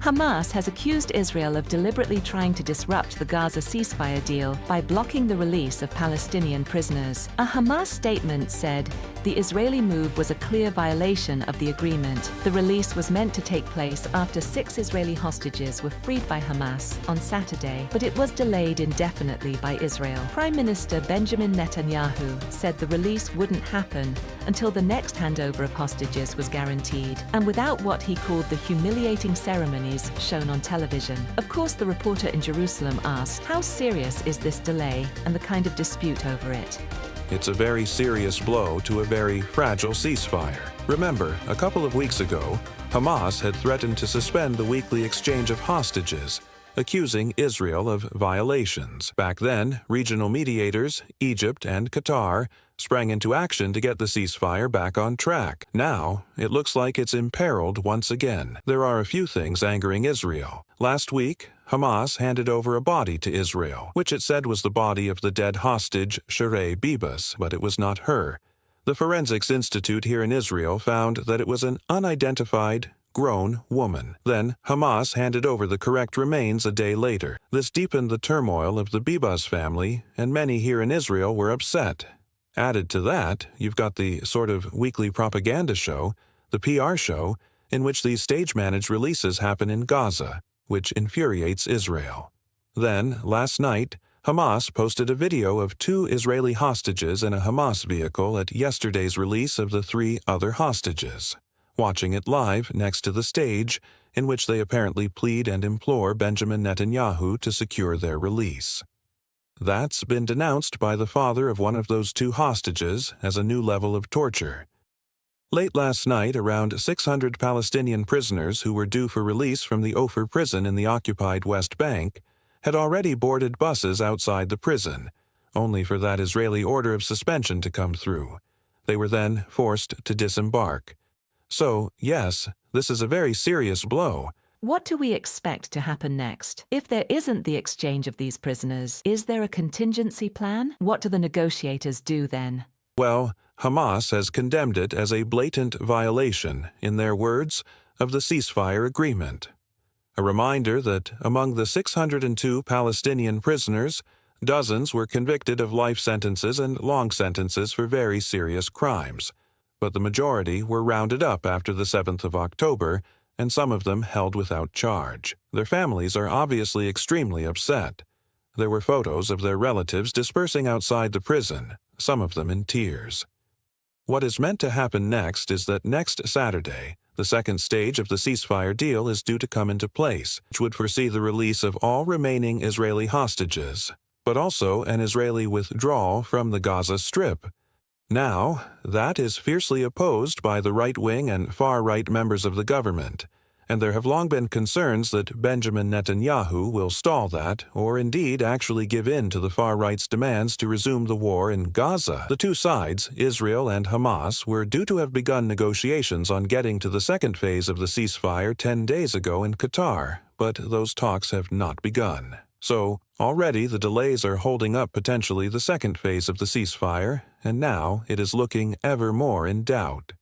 Hamas has accused Israel of deliberately trying to disrupt the Gaza ceasefire deal by blocking the release of Palestinian prisoners. A Hamas statement said, "The Israeli move was a clear violation of the agreement. The release was meant to take place after 6 Israeli hostages were freed by Hamas on Saturday, but it was delayed indefinitely by Israel." Prime Minister Benjamin Netanyahu said the release wouldn't happen until the next handover of hostages was guaranteed, and without what he called the humiliating ceremonies shown on television. Of course, the reporter in Jerusalem asked, how serious is this delay and the kind of dispute over it? It's a very serious blow to a very fragile ceasefire. Remember, a couple of weeks ago, Hamas had threatened to suspend the weekly exchange of hostages, accusing Israel of violations. Back then, regional mediators, Egypt and Qatar, sprang into action to get the ceasefire back on track. Now, it looks like it's imperiled once again. There are a few things angering Israel. Last week, Hamas handed over a body to Israel, which it said was the body of the dead hostage Sheree Bibas, but it was not her. The Forensics Institute here in Israel found that it was an unidentified, grown woman. Then, Hamas handed over the correct remains a day later. This deepened the turmoil of the Bibas family, and many here in Israel were upset. Added to that, you've got the sort of weekly propaganda show, the PR show, in which these stage-managed releases happen in Gaza, which infuriates Israel. Then, last night, Hamas posted a video of 2 Israeli hostages in a Hamas vehicle at yesterday's release of the 3 other hostages, watching it live next to the stage, in which they apparently plead and implore Benjamin Netanyahu to secure their release. That's been denounced by the father of one of those 2 hostages as a new level of torture. Late last night, around 600 Palestinian prisoners who were due for release from the Ofer prison in the occupied West Bank had already boarded buses outside the prison, only for that Israeli order of suspension to come through. They were then forced to disembark. So, yes, this is a very serious blow. What do we expect to happen next? If there isn't the exchange of these prisoners, is there a contingency plan? What do the negotiators do then? Well, Hamas has condemned it as a blatant violation, in their words, of the ceasefire agreement. A reminder that among the 602 Palestinian prisoners, dozens were convicted of life sentences and long sentences for very serious crimes, but the majority were rounded up after the 7th of October, and some of them held without charge. Their families are obviously extremely upset. There were photos of their relatives dispersing outside the prison, some of them in tears. What is meant to happen next is that next Saturday, the second stage of the ceasefire deal is due to come into place, which would foresee the release of all remaining Israeli hostages, but also an Israeli withdrawal from the Gaza Strip. Now, that is fiercely opposed by the right-wing and far-right members of the government, and there have long been concerns that Benjamin Netanyahu will stall that, or indeed actually give in to the far-right's demands to resume the war in Gaza. The 2 sides, Israel and Hamas, were due to have begun negotiations on getting to the second phase of the ceasefire 10 days ago in Qatar, but those talks have not begun. So, already the delays are holding up potentially the second phase of the ceasefire, and now it is looking ever more in doubt.